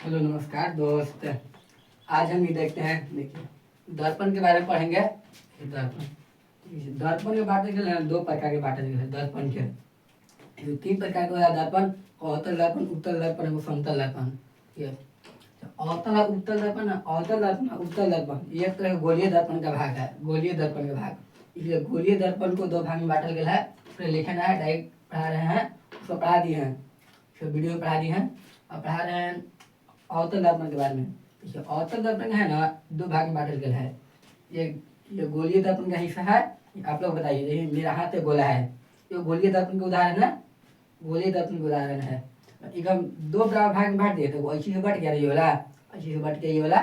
Hello नमस्कार दोस्त। आज हम ये देखते हैं, देखिए दर्पण के बारे में पढ़ेंगे। दर्पण के बांटे गए हैं, दो प्रकार के बांटे गए हैं दर्पण के। ये तीन प्रकार के होता है दर्पण: अवतल दर्पण, उत्तल दर्पण एवं समतल दर्पण। ये अवतल और उत्तल दर्पण, अवतल दर्पण और उत्तल दर्पण ये एक तरह का गोलीय दर्पण का भाग है। गोलीय दर्पण का भाग, इसलिए गोलीय दर्पण को दो भाग में बांटा गया है। उसमें लिखना है, डायरेक्ट पढ़ा रहे हैं, उसको पढ़ा दिए हैं, उसको वीडियो में पढ़ा दिए हैं और पढ़ा रहे हैं अवतल दर्पण के बारे में। देखिए अवतल दर्पण है ना, दो भाग में बांटा गया है। ये गोलीय दर्पण का हिस्सा है। आप लोग बताइए, देखिए मेरा हाथ है गोला है, ये गोलीय दर्पण का उदाहरण है। गोलीय दर्पण का उदाहरण है। एक हम दो बराबर भाग में बांट दिए तो वो ऐसी से बढ़ गया ये वाला, ऐसी से बढ़ के ये वाला।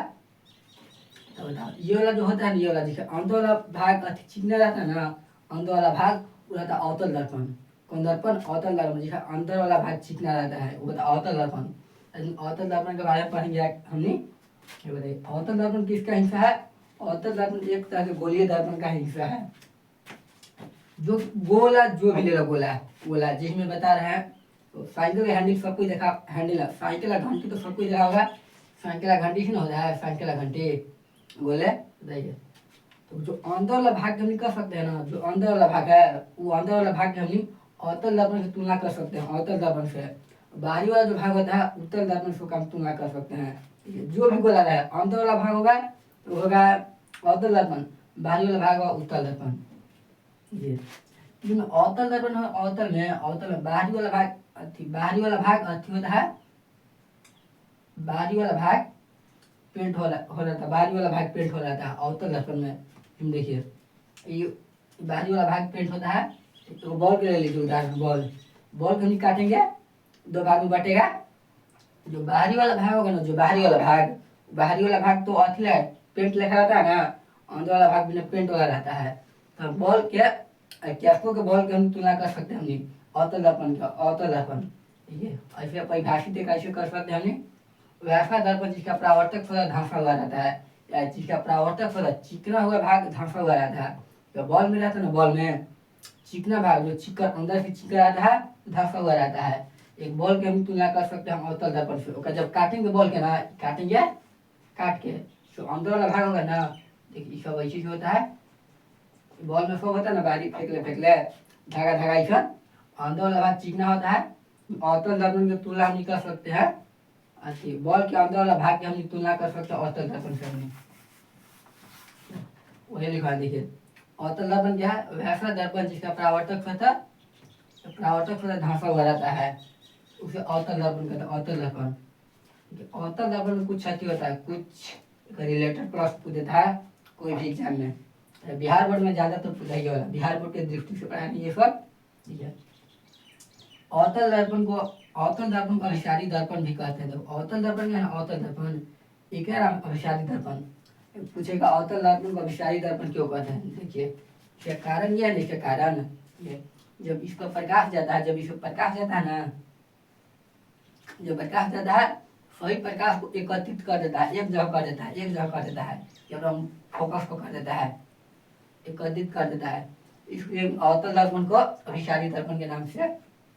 तो बताओ ये वाला जो होता है, ये वाला देखिए अंदर वाला भाग चिकना रहता है ना, अंदर वाला भाग वो रहता है अवतल दर्पण। कौन दर्पण? अवतल दर्पण। जिसका अंदर वाला भाग चिकना रहता है वो होता है अवतल दर्पण। अवतल दर्पण के बारे में पढ़ेंगे हमने। ये बताइए अवतल दर्पण किसका हिस्सा है? अवतल दर्पण एक तरह के गोलीय दर्पण का हिस्सा है। जो गोला, जो भी ले लो गोला, गोला जिसमें बता रहे हैं। तो साइकिल का हैंडल सब कोई देखा, हैंडल है साइकिल का घंटी तो सब कोई देखा होगा। साइकिल का घंटी से ना होता है, साइकिल का घंटी गोले बताइए। तो जो अंदर वाला भाग हम कर सकते हैं ना, जो अंदर वाला भाग है वो अंदर वाला भाग हम अवतल दर्पण से तुलना कर सकते हैं, अवतल दर्पण से। बाहरी वाला जो भाग होता है उत्तल दर्पण से हम तुलना कर सकते हैं। जो भी गोला है अंदर वाला भाग होगा तो होगा अवतल दर्पण, बाहरी वाला भाग होगा उत्तल दर्पण। ये जिसमें अवतल दर्पण है, अवतल में बाहरी वाला भाग बाहरी वाला भाग होता है, बाहरी वाला भाग पेंट हो रहा था, बाहरी वाला भाग पेंट हो रहा था अवतल दर्पण में। हम देखिए ये बाहरी वाला भाग पेंट होता है। तो बॉल के ले लीजिए उदाहरण, बॉल को हम काटेंगे, दो भाग में बटेगा। जो बाहरी वाला भाग होगा ना, जो बाहरी वाला भाग तो अथी है पेंट लिखा रहता है ना, अंदर वाला भाग बिना पेंट वाला रहता है। तो बॉल के कैस्को के बॉल के हम तुलना कर सकते हैं हमने अवतल दर्पण का, अवतल दर्पण। ठीक है, ऐसे परिभाषित कैसे कर सकते हैं हमने? वैसा दर्पण जिसका परावर्तक थोड़ा धंसा हुआ रहता है, या जिसका परावर्तक थोड़ा चिकना हुआ भाग धंसा हुआ रहता है। तो बॉल में रहता है ना, बॉल में चिकना भाग जो चिकन अंदर से चिकना रहता है, धंसा हुआ रहता है। एक बॉल के हम तुलना कर सकते हैं हम अवतल दर्पण से। जब काटेंगे बॉल के ना, काटेंगे काट के जो अंदर वाला भाग होगा ना, देखिए सब ऐसे ही होता है। बॉल में सब होता है ना, बाहरी फेंक ले धागा ऐसा, अंदर वाला भाग चिकना होता है। अवतल दर्पण की तुलना हम कर सकते हैं, अच्छी बॉल के अंदर वाला भाग की हम तुलना कर सकते हैं अवतल दर्पण से। हमने वही लिखा देखिए अवतल दर्पण क्या है? वैसा दर्पण जिसका परावर्तक सतह धंसा हुआ रहता है, उसे अवतल दर्पण कहते हैं, अवतल दर्पण। अवतल दर्पण में कुछ क्षति होता है, कुछ रिलेटेड प्रश्न पूछ देता है कोई भी एग्जाम में। बिहार बोर्ड में ज्यादातर पूछा ही वाला, बिहार बोर्ड के दृष्टि से पढ़ाएंगे ये सब। ठीक है, अवतल दर्पण को अभिसारी दर्पण भी कहते हैं। तो अवतल दर्पण क्या है? अवतल दर्पण एक है अभिसारी दर्पण। पूछेगा अवतल दर्पण को अभिसारी दर्पण क्यों कहते हैं? देखिए इसका कारण यह है, इसका कारण ये जब इस पर प्रकाश जाता है, ना, जब प्रकाश जाता है सही प्रकाश को एकत्रित कर देता है, एक जगह कर देता है, जब हम फोकस को कर देता है, एकत्रित कर देता है। इसलिए अवतल दर्पण को अभिसारी दर्पण के नाम से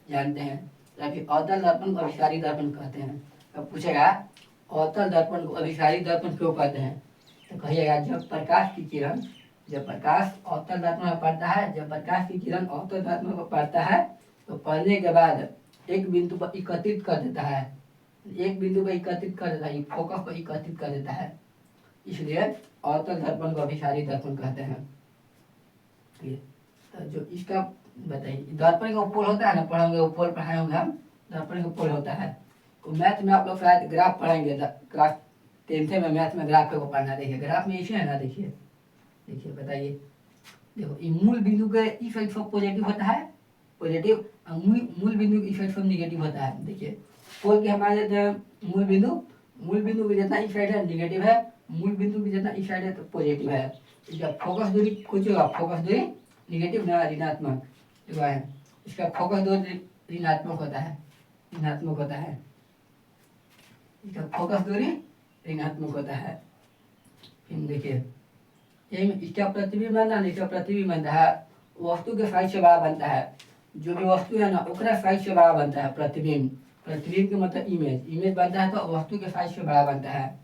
जानते हैं। या फिर अवतल दर्पण को अभिसारी दर्पण कहते हैं। तो पूछेगा अवतल दर्पण को अभिसारी दर्पण क्यों कहते हैं? तो कहिएगा जब प्रकाश की किरण, जब प्रकाश अवतल दर्पण में पड़ता है, जब प्रकाश की किरण अवतल दर्पण में पड़ता है तो पड़ने के बाद एक बिंदु पर एकत्रित कर देता है, फोकस को एकत्रित कर देता है। इसलिए अवतल दर्पण को अभिसारी दर्पण कहते हैं। तो जो इसका बताइए दर्पण का पोल होता है ना, पढ़ेंगे वो पोल पढ़ाए होंगे हम। दर्पण का पोल होता है तो मैथ में आप लोग शायद ग्राफ पढ़ेंगे, क्लास 10th में मैथ में ग्राफ को पढ़ना। देखिए ग्राफ में ऐसे है ना, देखिए बताइए, देखो ये मूल बिंदु के इस साइड सब पॉजिटिव होता है, पॉजिटिव, मूल बिंदु के इस साइड सब निगेटिव होता है। देखिए पोल के हमारे मूल बिंदु भी जितना इस साइड है निगेटिव है, मूल बिंदु भी जितना इस साइड है तो पॉजिटिव है। इसका फोकस दूरी खोजिएगा, फोकस दूरी निगेटिव ना ऋणात्मक जो है, इसका फोकस दूरी ऋणात्मक होता है, इसका फोकस दूरी ऋणात्मक होता है। फिर देखिए इसका प्रतिबिंब बनता है, इसका प्रतिबिंब बनता है वस्तु के साइज से बड़ा बनता है। जो भी वस्तु है ना ओकरा साइज से बड़ा बनता है प्रतिबिंब। प्रतिबिंब का मतलब इमेज, इमेज बनता है तो वस्तु के साइज से बड़ा बनता है,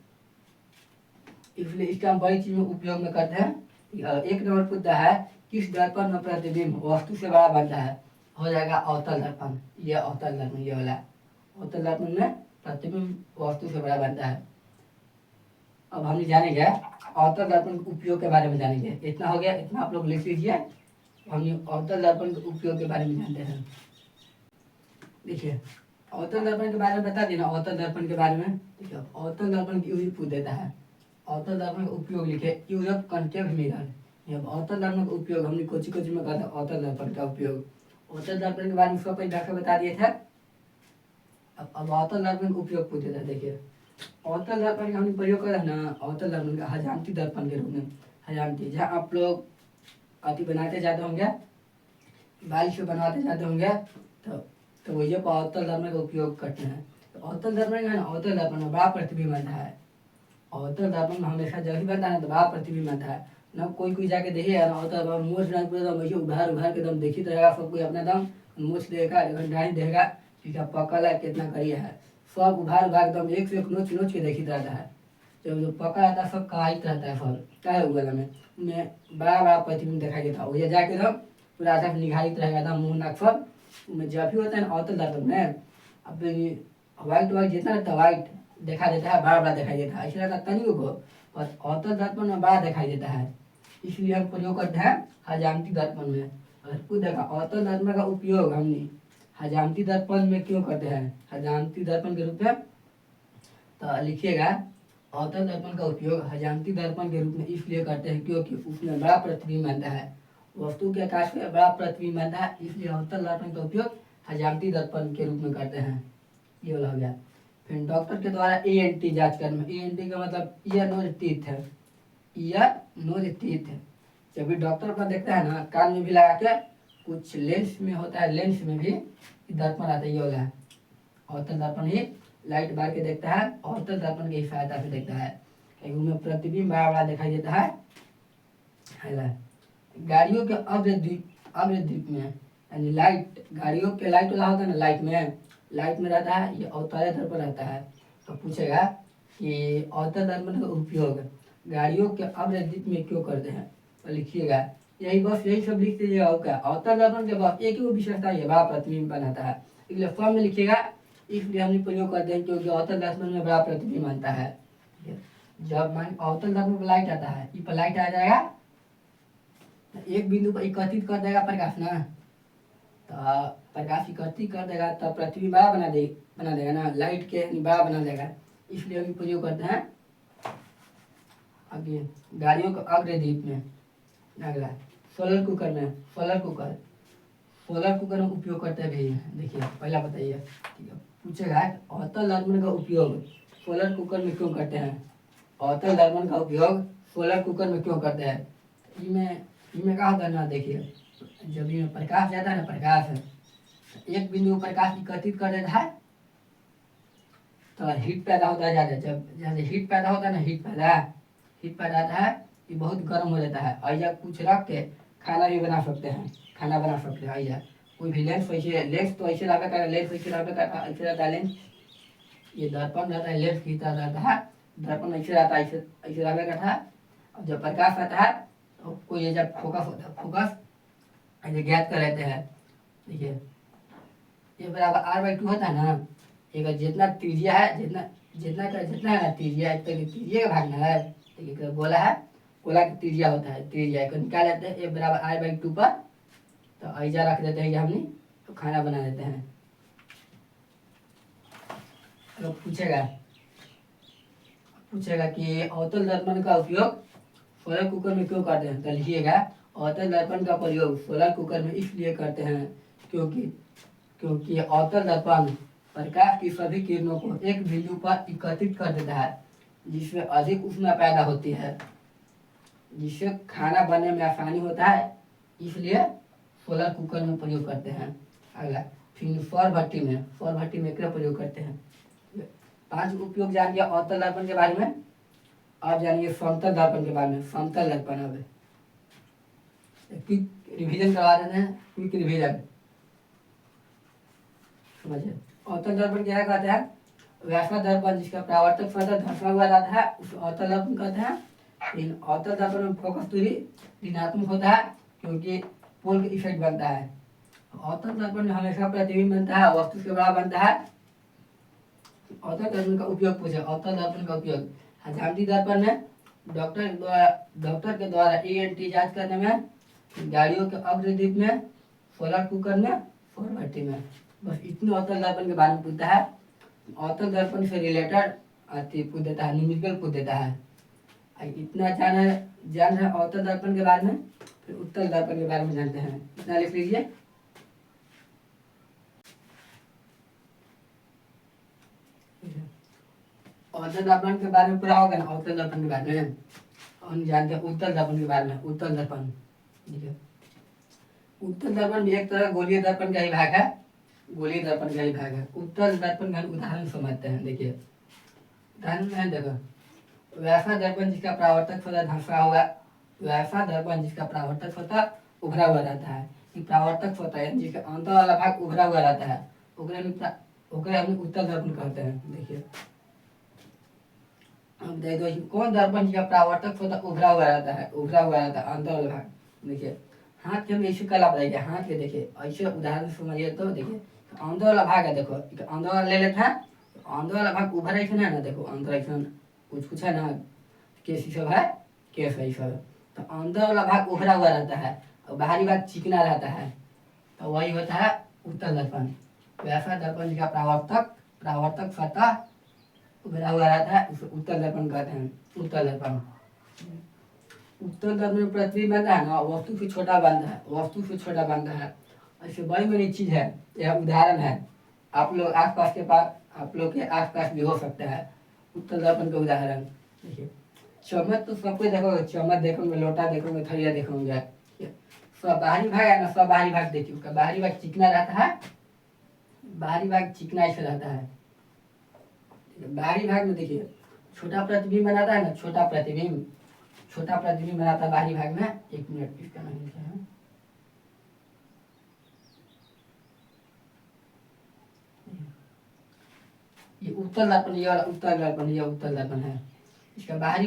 इसलिए इसका हम बड़ी चीज में उपयोग में करते हैं। एक नंबर पूछता है किस दर्पण में प्रतिबिंब वस्तु से बड़ा बनता है, हो जाएगा अवतल दर्पण। ये अवतल दर्पण, ये वाला अवतल दर्पण में प्रतिबिंब वस्तु से बड़ा बनता है। अब हम जानेंगे अवतल दर्पण के उपयोग के बारे में जानेंगे। इतना हो गया, इतना आप लोग लिख लीजिए। हम अवतल दर्पण के उपयोग के बारे में जानते हैं। देखिए अवतल दर्पण के बारे में बता देना। अवतल दर्पण के बारे में देखिए, अवतल दर्पण की पूछ देता है। अवतल दर्पण का उपयोग लिखे, यूज ऑफ कॉन्केव मिरर। अवतल दर्पण का उपयोग हमने कोची कोची में कहा था। अवतल दर्पण का उपयोग, अवतल दर्पण के बारे में उसका पहले बता दिए थे। अब अवतल दर्पण का उपयोग पूछ देता है। देखिए अवतल दर्पण का हमने प्रयोग करा ना, अवतल दर्पण का हजामती दर्पण के रूप में। हजामती, जहाँ आप लोग अति बनाते जाते होंगे, बाल से बनवाते जाते होंगे, तो वही अवतल दर्पण का उपयोग करते हैं। तो अवतल दर्पण का है ना, अवतल दर्पण में बड़ा प्रतिबिंब बनता है। अवतल दर्पण में हमेशा जब भी बनता है तो बड़ा प्रतिबिंब बनता है ना। कोई जाके देखिएगा ना, अवतल दर्पण मूछ पूरा वैसे उभार उभार के दम देखित रहेगा। सब कोई अपना दम मूछ देगा, डाढ़ी देगा, इसका पकड़ है कितना करिए है, सब उभार उभार एकदम एक से एक नोच नोच के देखित रहता है। जब जो पकड़ आता है सब काहित रहता है, सब क्या है उगल में बड़ा बड़ा प्रतिबिंब दिखाई देता है। वही जाके एकदम पूरा सब निघारित रहेगा, एकदम मुँह नाक सब। जब भी होता है ना अवतल दर्पण में, अब व्हाइट व्हाइट जितना रहता है व्हाइट देखा देता है, बड़ा बड़ा दिखाई देता है। ऐसे रहता तनिक को, पर अवतल दर्पण में बड़ा दिखाई देता है, इसलिए हम प्रयोग करते हैं हजामती दर्पण में। अगर कुछ देखा अवतल दर्पण का उपयोग हमने हजामती दर्पण में क्यों करते हैं, हजामती दर्पण के रूप में, तो लिखिएगा अवतल दर्पण का उपयोग हजामती दर्पण के रूप में इसलिए करते हैं क्योंकि उसमें बड़ा प्रतिबिंब बनता है, वस्तु के आकाश में बड़ा प्रतिबिंब बनता है, इसलिए अवतल दर्पण का उपयोग हजामती दर्पण के रूप में करते हैं। ये वाला हो गया। फिर डॉक्टर के द्वारा ENT जांच करने में, ENT का मतलब ईयर नोज टीथ है, ईयर नोज टीथ है। जब भी डॉक्टर अपना देखता है ना, कान में भी लगा के, कुछ लेंस में होता है, लेंस में भी दर्पण आता है। ये वाला है अवतल दर्पण ही लाइट बार के देखता है, अवतल दर्पण की सहायता से देखता है, क्योंकि उनमें प्रतिबिंब बड़ा बड़ा दिखाई देता है। गाड़ियों के अग्रदीप में, यानी लाइट, गाड़ियों के लाइट वाला होता है ना, लाइट में रहता है, ये अवतल दर्पण रहता है। तो पूछेगा कि अवतल दर्पण का उपयोग गाड़ियों के अग्रदीप में क्यों करते हैं, तो लिखिएगा यही, बस यही सब लिख दीजिएगा। और क्या अवतल दर्पण के बस एक ही विशेषता है, बड़ा प्रतिबिंब बनाता है, इसलिए फॉर्म में लिखिएगा। इसलिए हमने प्रयोग करते हैं क्योंकि अवतल दर्पण में बड़ा प्रतिबिंब बनता है। जब मान अवतल दर्पण पर लाइट आता है, इस पर लाइट आ जाएगा, एक बिंदु पर एकत्रित कर देगा प्रकाश ना, तो प्रकाश एकत्रित कर देगा, तो पृथ्वी बड़ा बना देगा ना, लाइट के बड़ा बना देगा। इसलिए हम प्रयोग करते हैं आगे गाड़ियों के अग्रदीप में। अगला सोलर कुकर में, सोलर कुकर में उपयोग करते हैं भैया। देखिए पहला बताइए, ठीक है। पूछेगा अवतल दर्पण का उपयोग सोलर कुकर में क्यों करते हैं, अवतल दर्पण का उपयोग सोलर कुकर में क्यों करते हैं। इनमें क्या होता है ना, देखिए जब ये प्रकाश जाता है ना, प्रकाश एक बिंदु प्रकाश एकत्रित कर देता है, तो हीट पैदा होता है ज़्यादा। जब ज़्यादा हीट पैदा होता है ना, हीट पैदा होता है, ये बहुत गर्म हो जाता है। ऐसा कुछ रख के खाना भी बना सकते हैं, ऐसा कोई भी लेंस वैसे, लेंस तो ऐसे रहता है, लेंस वैसे रहता है, ऐसे रहता है लेंस। ये दर्पण रहता है, लेंस की तरह रहता है, दर्पण ऐसे रहता है, ऐसे रहता है। और जब प्रकाश आता है तो कोई जब फोकस होता है, फोकस ऐसे ज्ञात कर लेते हैं। देखिए ये बराबर R/2 होता है ना, एक जितना त्रिज्या है, जितना है ना त्रिज्या, एक त्रिज्या का भागना है, ठीक है। गोला है, गोला की त्रिज्या होता है, त्रिज्या को निकाल लेते हैं, एक बराबर R/2 पर, तो ऐसा रख देते हैं कि हमने तो खाना बना देते हैं। तो पूछेगा कि अवतल दर्पण का उपयोग सोलर कुकर में क्यों करते हैं, तो लिखिएगा अवतल दर्पण का प्रयोग सोलर कुकर में इसलिए करते हैं क्योंकि अवतल दर्पण प्रकाश की सभी किरणों को एक बिंदु पर एकत्रित कर देता है, जिसमें अधिक ऊष्मा पैदा होती है, जिससे खाना बनने में आसानी होता है, इसलिए सोलर कुकर में प्रयोग करते हैं। अगला फिर सौर भट्टी में क्या प्रयोग करते हैं। 5 उपयोग जान गया अवतल दर्पण के बारे में। अब जानिए समतल दर्पण के बारे में। समतल दर्पण, अब क्विक रिवीजन करवा देते हैं, क्विक रिवीजन समझे। अवतल दर्पण क्या कहते हैं? वैसा दर्पण जिसका परावर्तक सतह धंसा हुआ रहता है उसे अवतल दर्पण कहते हैं। इन अवतल दर्पण में फोकस दूरी ऋणात्मक होता है क्योंकि पोल का इफेक्ट बनता है। अवतल दर्पण में हमेशा प्रतिबिंब बनता है, वस्तु से बड़ा बनता है। अवतल दर्पण का उपयोग पूछे, अवतल दर्पण का उपयोग हजामती दर्पण में डॉक्टर के द्वारा ENT जांच करने में, गाड़ियों के अग्रदीप में, सोलर कुकर में, सौर भट्टी में। बस इतने अवतल दर्पण के बारे में पूछता है। अवतल दर्पण से रिलेटेड पूछ देता है, न्यूमेरिकल पूछ देता है। इतना जान है अवतल दर्पण के बारे में। फिर उत्तल दर्पण के बारे में जानते हैं, इतना लिख लीजिए। अवतल दर्पण के बारे में पूरा होगा ना, अवतल दर्पण के बारे में। हम जानते हैं उत्तल दर्पण के बारे में। उत्तल दर्पण, ठीक है। उत्तल दर्पण भी एक तरह गोलीय दर्पण का ही भाग है, गोलीय दर्पण का ही भाग है। उत्तल दर्पण का उदाहरण समझते हैं। देखिए उदाहरण में देखो, वैसा दर्पण जिसका परावर्तक सतह धंसा हुआ, वैसा दर्पण जिसका परावर्तक सतह उभरा हुआ रहता है। कि परावर्तक सतह यानी जिसका अंतर वाला भाग उभरा हुआ रहता है, ओकरे हम उत्तल दर्पण कहते हैं। देखिए अब देखो कौन दर्पण जिसका परावर्तक सतह उभरा हुआ रहता है, उभरा हुआ रहता है अंतर वाला भाग। देखिए हाथ के हम ऐसे कला बताइए, हाथ के देखिए ऐसे उदाहरण समझिए तो देखिए अंदर वाला भाग है, देखो अंदर वाला ले लेते हैं। अंदर वाला भाग उभर ऐसे है ना, देखो अंदर ऐसे कुछ है ना, केस सब है, केस है सब। तो अंदर वाला भाग उभरा हुआ रहता है और बाहरी भाग चिकना रहता है, तो वही होता है उत्तल दर्पण। वैसा दर्पण जिसका परावर्तक सतह उभरा हुआ रहता है उसे उत्तल दर्पण कहते हैं। उत्तल दर्पण, उत्तल दर्पण में प्रतिबिंब बनता है ना, वस्तु से छोटा बनता है, वस्तु से छोटा बनता है। ऐसे बड़ी बड़ी चीज है, यह उदाहरण है। आप लोग आसपास के पास, आप लोग के आसपास भी हो सकता है उत्तल दर्पण का उदाहरण। देखिए चम्मच तो सबको देखोगे, चम्मच देखोगे, लोटा देखोगे, थरिया देखोगे। सब बाहरी भाग है ना, सब बाहरी भाग देखिए, उसका बाहरी भाग चिकना रहता है, बाहरी भाग चिकना ऐसे रहता है। बाहरी भाग में देखिए छोटा प्रतिबिंब बनाता है ना, छोटा प्रतिबिंब, छोटा प्रतिबिंब बनाता है बाहरी भाग में। एक मिनट, इसका नाम क्या है? ये उत्तल दर्पण, ये वाला उत्तल दर्पण, ये उत्तल दर्पण है। इसका बाहरी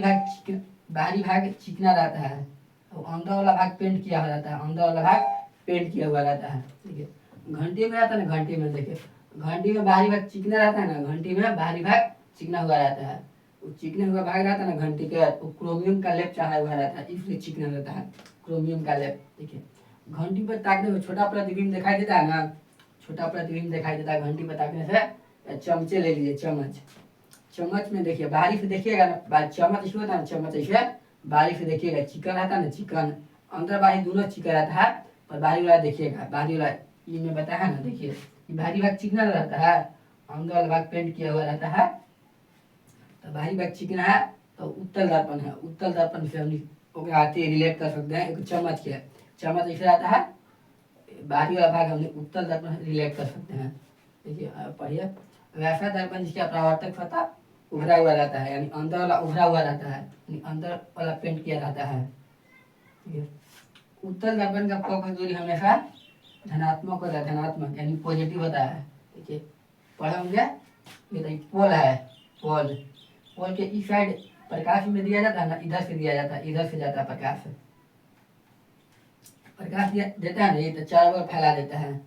भाग चिकना रहता है और अंदर वाला भाग पेंट किया हुआ रहता है, अंदर वाला भाग पेंट किया हुआ रहता है। देखिए घंटी में रहता है ना, घंटी में देखिए, घंटी में बाहरी भाग चिकना रहता है ना, घंटी में बाहरी भाग चिकना हुआ रहता है। वो चिकने हुआ भाग रहता है ना घंटी के, वो क्रोमियम का लेप चढ़ा हुआ रहता है, इसलिए चिकना रहता है, क्रोमियम का लेप। देखिए घंटी पर ताकने में छोटा प्रतिबिंब दिखाई देता है ना, छोटा प्रतिबिंब दिखाई देता है घंटी पर ताकने से। चमचे ले लीजिए, चम्मच, चम्मच में देखिए बाहरी से देखिएगा ना, चम्मच ऐसे होता है ना, चम्मच ऐसे बाहरी से देखिएगा चिकन रहता है ना, चिकन अंदर बाहरी दोनों चिकन रहता है। और बाहरी वाला देखिएगा, बाहरी वाला ये में बताया है ना, देखिए बाहरी भाग चिकना रहता है, अंदर वाला भाग पेंट किया हुआ रहता है। तो बाहरी भाग चिकना है तो उत्तल दर्पण है। उत्तल दर्पण से हम आते रिलेट कर सकते हैं। एक चम्मच के, चम्मच ऐसे रहता है, बाहरी वाला भाग हम उत्तल दर्पण रिलेट कर सकते हैं। देखिए पढ़िए, वैसा दर्पण जिसका परावर्तक सतह उभरा हुआ रहता है, यानी अंदर वाला उभरा हुआ रहता है, यानी अंदर वाला पेंट किया रहता है। ठीक है, उत्तल दर्पण का फोकस दूरी हमेशा धनात्मक होता है, धनात्मक यानी पॉजिटिव होता है। देखिए पढ़े होंगे, ये देखिए पोल है, पोल, पोल के इस साइड प्रकाश में दिया जाता है ना, इधर से दिया जाता है, इधर से जाता है प्रकाश, प्रकाश देता है ना, ये तो चारों ओर फैला देता है,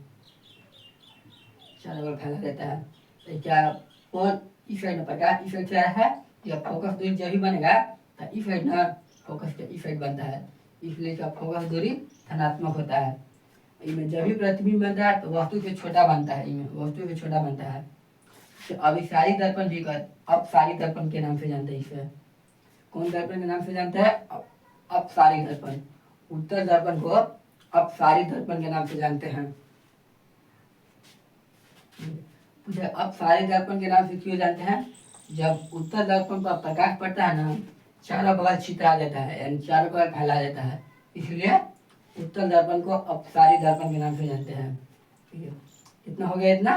चारों ओर फैला देता है। तो क्या पोल इस साइड में प्रकाश इस साइड से है, या फोकस दूरी जब भी बनेगा तो इस साइड ना, फोकस के इस साइड बनता है, इसलिए इसका फोकस दूरी धनात्मक होता है। इनमें जब भी प्रतिबिंब बनता है तो वस्तु से छोटा बनता है, इनमें वस्तु से छोटा बनता है। तो अभिसारी दर्पण भी कर, अपसारी दर्पण के नाम से जानते हैं इसे। कौन दर्पण के नाम से जानते हैं? अपसारी दर्पण। उत्तर दर्पण को अपसारी दर्पण के नाम से जानते हैं। अपसारी दर्पण के नाम से क्यों जानते हैं? जब उत्तर दर्पण पर प्रकाश पड़ता है ना, चारों बगल छितरा देता है, यानी चारों बगल फैला देता है, इसलिए उत्तर दर्पण को अपसारी दर्पण के नाम से जानते हैं। ठीक है, कितना हो गया इतना?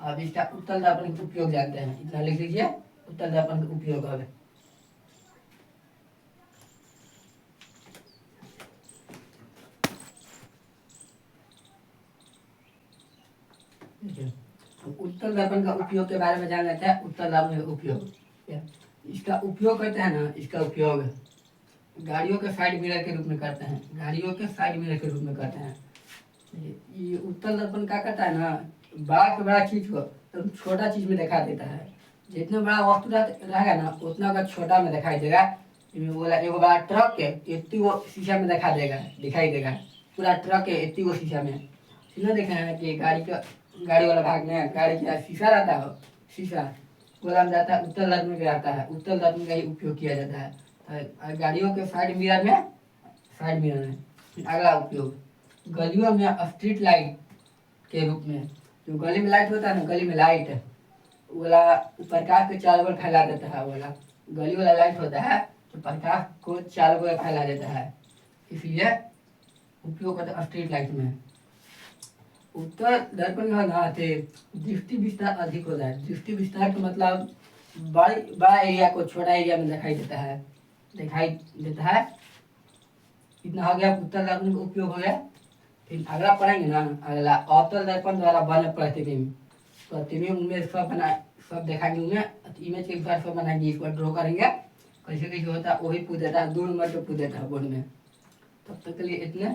अब इसका उत्तर दर्पण का उपयोग जानते हैं, इतना लिख लीजिए, उत्तर दर्पण का उपयोग। अब उत्तल दर्पण का उपयोग के बारे में जान लेते हैं। उत्तल दर्पण का उपयोग, इसका उपयोग करते हैं ना, इसका उपयोग गाड़ियों के साइड मिरर के रूप में करते हैं, गाड़ियों के साइड मिरर के रूप में करते हैं। ये उत्तल दर्पण क्या करता है ना, बड़ा से बड़ा चीज को तो छोटा चीज में दिखा देता है। जितना बड़ा वस्तु रहेगा ना उतना का छोटा में दिखाई देगा। बोला एगो बड़ा ट्रक के इतनी वो शीशा में दिखाई देगा, पूरा ट्रक के इतनी वो शीशा में। सुना देखा है कि गाड़ी वाला भाग में गाड़ी का शीशा रहता है, शीशा बोला जाता है उत्तल दर्पण में आता है। उत्तल दर्पण का ही उपयोग किया जाता है गाड़ियों के साइड मिरर में। अगला उपयोग गलियों में स्ट्रीट लाइट के रूप में। जो गली में लाइट होता है ना, गली में लाइट वाला प्रकाश को चारों ओर फैला देता है। वाला गली वाला लाइट होता है तो प्रकाश को चारों ओर फैला देता है, इसलिए उपयोग होता है स्ट्रीट लाइट में। उत्तर दर्पण का ना थे दृष्टि विस्तार अधिक होता है। दृष्टि विस्तार का मतलब बड़ा एरिया को छोटा एरिया में दिखाई देता है। इतना हो गया उत्तर दर्पण का उपयोग हो गया। फिर अगला पढ़ेंगे ना, अगला अवतल दर्पण द्वारा बने प्रतिबिंब में सब दिखाएंगे उनमें इमेज के अनुसार सब बनाएंगे, इसको ड्रॉ करेंगे। कैसे कैसे होता है वही पूछ देता है, 2 नंबर पे पूछ देता है बोर्ड में। तब तक के लिए इतने।